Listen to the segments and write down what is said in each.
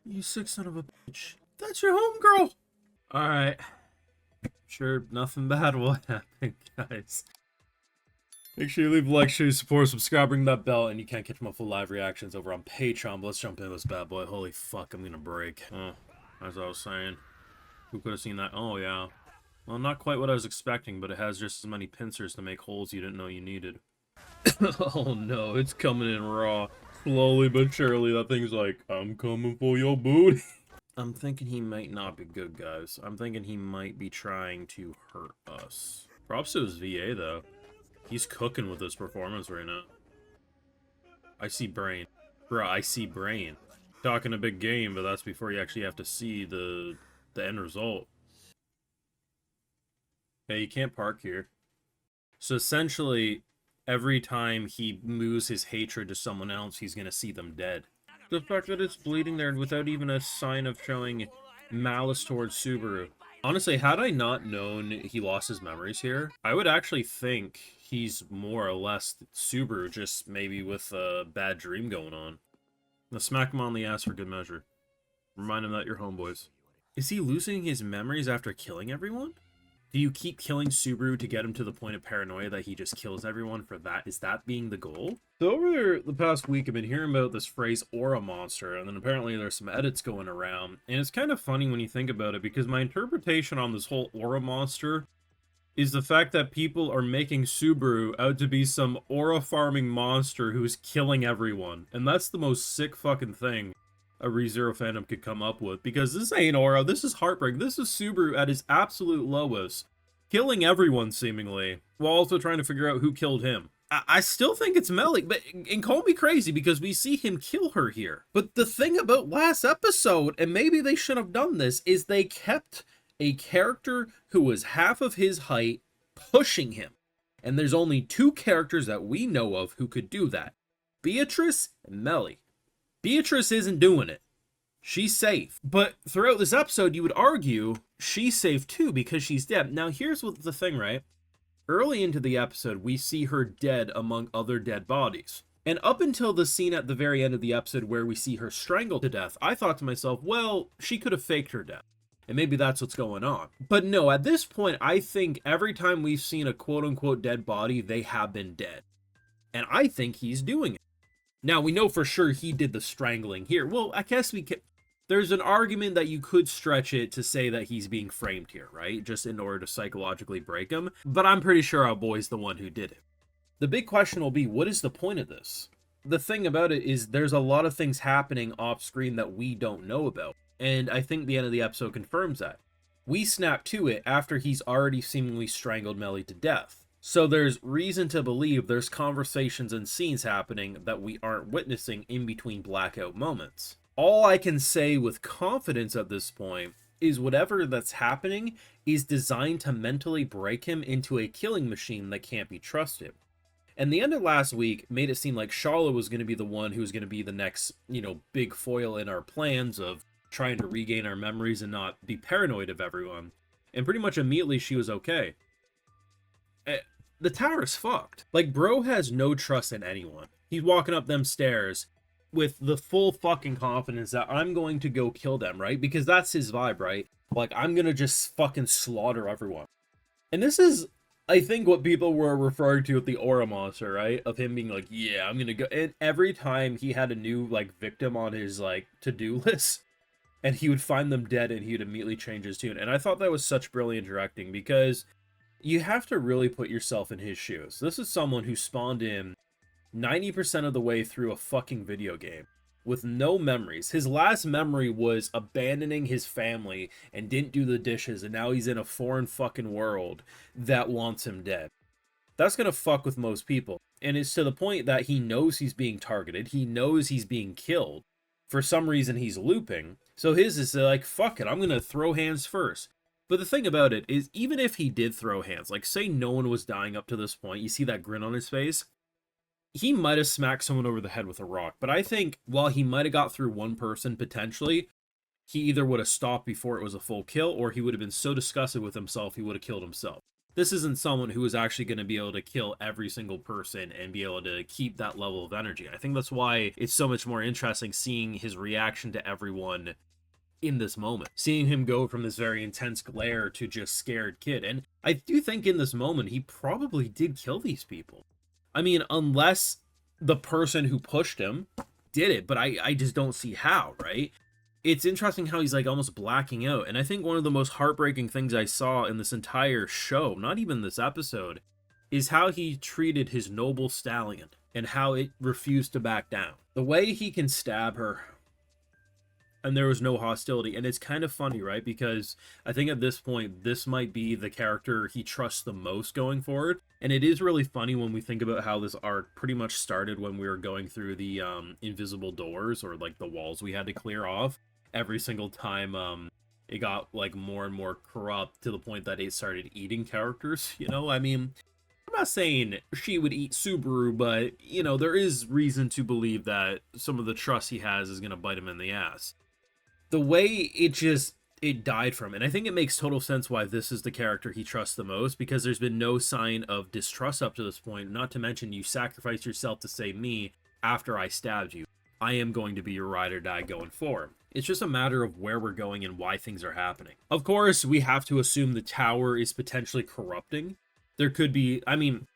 You sick son of a bitch. That's your homegirl! Alright. Sure, nothing bad will happen, guys. Make sure you leave a like, show your support, subscribe, ring that bell, and you can't catch my full live reactions over on Patreon. But let's jump into this bad boy. Holy fuck, I'm gonna break. Oh, as I was saying. Who could have seen that? Oh, yeah. Well, not quite what I was expecting, but it has just as many pincers to make holes you didn't know you needed. Oh no, it's coming in raw. Slowly but surely, that thing's like, I'm coming for your booty. I'm thinking he might not be good, guys. I'm thinking he might be trying to hurt us. Props to his VA, though. He's cooking with his performance right now. I see brain. Bruh, I see brain. Talking a big game, but that's before you actually have to see the end result. Hey, you can't park here. So essentially, every time he moves his hatred to someone else, he's gonna see them dead. The fact that it's bleeding there without even a sign of showing malice towards Subaru. Honestly, had I not known he lost his memories here, I would actually think he's more or less Subaru, just maybe with a bad dream going on. Now smack him on the ass for good measure. Remind him that you're homeboys. Is he losing his memories after killing everyone? Do you keep killing Subaru to get him to the point of paranoia that he just kills everyone for that? Is that being the goal? So over the past week, I've been hearing about this phrase aura monster, and then apparently there's some edits going around. And it's kind of funny when you think about it, because my interpretation on this whole aura monster is the fact that people are making Subaru out to be some aura farming monster who's killing everyone. And that's the most sick fucking thing a ReZero fandom could come up with, because this ain't aura, this is heartbreak, this is Subaru at his absolute lowest, killing everyone seemingly, while also trying to figure out who killed him. I still think it's Meili, but and call me crazy because we see him kill her here. But the thing about last episode, and maybe they should have done this, is they kept a character who was half of his height pushing him. And there's only two characters that we know of who could do that. Beatrice and Meili. Beatrice isn't doing it. She's safe. But throughout this episode, you would argue she's safe too because she's dead. Now, here's what the thing, right? Early into the episode, we see her dead among other dead bodies. And up until the scene at the very end of the episode where we see her strangled to death, I thought to myself, well, she could have faked her death. And maybe that's what's going on. But no, at this point, I think every time we've seen a quote-unquote dead body, they have been dead. And I think he's doing it. Now, we know for sure he did the strangling here. Well, I guess we could... There's an argument that you could stretch it to say that he's being framed here, right? Just in order to psychologically break him. But I'm pretty sure our boy's the one who did it. The big question will be, what is the point of this? The thing about it is there's a lot of things happening off screen that we don't know about. And I think the end of the episode confirms that. We snap to it after he's already seemingly strangled Meili to death. So there's reason to believe there's conversations and scenes happening that we aren't witnessing in between blackout moments. All I can say with confidence at this point is whatever that's happening is designed to mentally break him into a killing machine that can't be trusted. And the end of last week made it seem like Charlotte was going to be the one who's going to be the next, big foil in our plans of trying to regain our memories and not be paranoid of everyone. And pretty much immediately she was okay. The tower is fucked. Like, bro has no trust in anyone. He's walking up them stairs with the full fucking confidence that I'm going to go kill them, right? Because that's his vibe, right? Like, I'm gonna just fucking slaughter everyone. And this is, I think, what people were referring to with the aura monster, right? Of him being like, yeah, I'm gonna go. And every time he had a new, victim on his, to-do list, and he would find them dead and he would immediately change his tune. And I thought that was such brilliant directing because you have to really put yourself in his shoes. This is someone who spawned in 90% of the way through a fucking video game with no memories. His last memory was abandoning his family and didn't do the dishes, and now he's in a foreign fucking world that wants him dead. That's gonna fuck with most people. And it's to the point that he knows he's being targeted. He knows he's being killed. For some reason, he's looping. So his is like, fuck it, I'm gonna throw hands first. But the thing about it is, even if he did throw hands, like say no one was dying up to this point, you see that grin on his face, he might have smacked someone over the head with a rock. But I think while he might have got through one person potentially, he either would have stopped before it was a full kill, or he would have been so disgusted with himself he would have killed himself. This isn't someone who is actually going to be able to kill every single person and be able to keep that level of energy. I think that's why it's so much more interesting seeing his reaction to everyone in this moment. Seeing him go from this very intense glare to just scared kid. And I do think in this moment, he probably did kill these people. I mean, unless the person who pushed him did it, but I just don't see how, right? It's interesting how he's like almost blacking out. And I think one of the most heartbreaking things I saw in this entire show, not even this episode, is how he treated his noble stallion and how it refused to back down. The way he can stab her and there was no hostility. And it's kind of funny, right? Because I think at this point, this might be the character he trusts the most going forward. And it is really funny when we think about how this arc pretty much started when we were going through the invisible doors, or like the walls we had to clear off. Every single time it got like more and more corrupt to the point that it started eating characters, you know? I mean, I'm not saying she would eat Subaru, but, you know, there is reason to believe that some of the trust he has is going to bite him in the ass. The way it died from, and I think it makes total sense why this is the character he trusts the most, because there's been no sign of distrust up to this point, not to mention you sacrificed yourself to save me after I stabbed you. I am going to be your ride or die going forward. It's just a matter of where we're going and why things are happening. Of course, we have to assume the tower is potentially corrupting. There could be, I mean,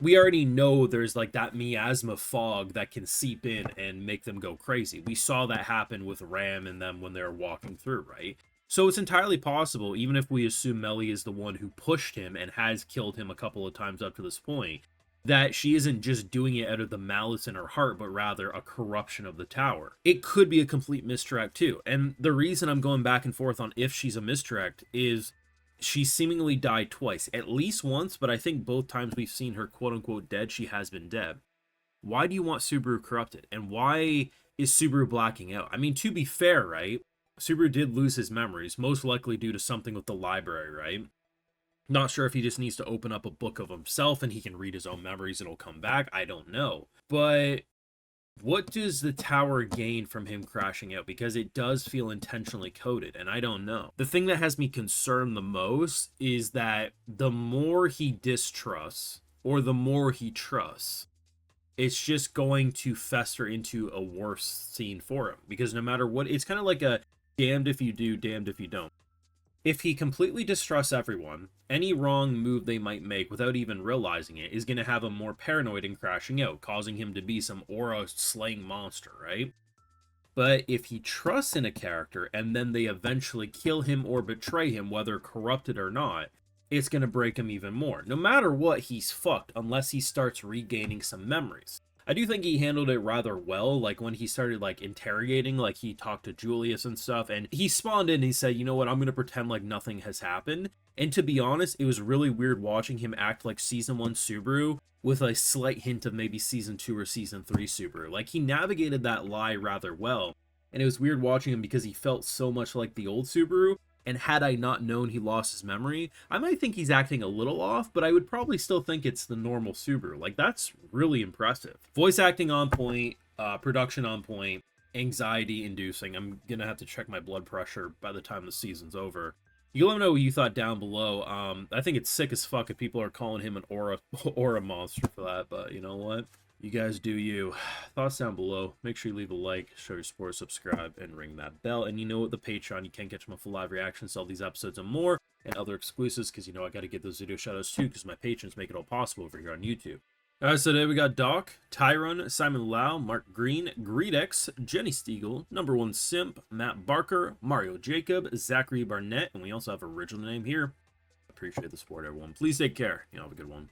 we already know there's like that miasma fog that can seep in and make them go crazy. We saw that happen with Ram and them when they were walking through, right? So it's entirely possible, even if we assume Meili is the one who pushed him and has killed him a couple of times up to this point, that she isn't just doing it out of the malice in her heart, but rather a corruption of the tower. It could be a complete misdirect too. And the reason I'm going back and forth on if she's a misdirect is she seemingly died twice, at least once, but I think both times we've seen her quote-unquote dead, she has been dead. Why do you want Subaru corrupted? And why is Subaru blacking out? I mean, to be fair, right? Subaru did lose his memories, most likely due to something with the library, right? Not sure if he just needs to open up a book of himself and he can read his own memories and it'll come back. I don't know. But what does the tower gain from him crashing out? Because it does feel intentionally coded, and I don't know. The thing that has me concerned the most is that the more he distrusts, or the more he trusts, it's just going to fester into a worse scene for him. Because no matter what, it's kind of like a damned if you do, damned if you don't. If he completely distrusts everyone, any wrong move they might make without even realizing it is going to have him more paranoid and crashing out, causing him to be some aura-slaying monster, right? But if he trusts in a character and then they eventually kill him or betray him, whether corrupted or not, it's going to break him even more. No matter what, he's fucked unless he starts regaining some memories. I do think he handled it rather well, like when he started like interrogating, like he talked to Julius and stuff, and he spawned in and he said, you know what, I'm going to pretend like nothing has happened. And to be honest, it was really weird watching him act like Season 1 Subaru with a slight hint of maybe Season 2 or Season 3 Subaru. Like, he navigated that lie rather well, and it was weird watching him because he felt so much like the old Subaru. And had I not known he lost his memory, I might think he's acting a little off, but I would probably still think it's the normal Subaru. Like, that's really impressive. Voice acting on point, production on point, anxiety inducing. I'm gonna have to check my blood pressure by the time the season's over. You can let me know what you thought down below. I think it's sick as fuck if people are calling him an aura monster for that, but you know what? You guys do you. Thoughts down below. Make sure you leave a like, show your support, subscribe, and ring that bell. And you know what, the Patreon, you can catch my full live reactions to all these episodes and more, and other exclusives, because you know I got to get those video shoutouts too, because my patrons make it all possible over here on YouTube. Alright, so today we got Doc, Tyron, Simon Lau, Mark Green, Greedex, Jenny Stiegel, Number One Simp, Matt Barker, Mario Jacob, Zachary Barnett, and we also have an original name here. Appreciate the support, everyone. Please take care. You know, have a good one.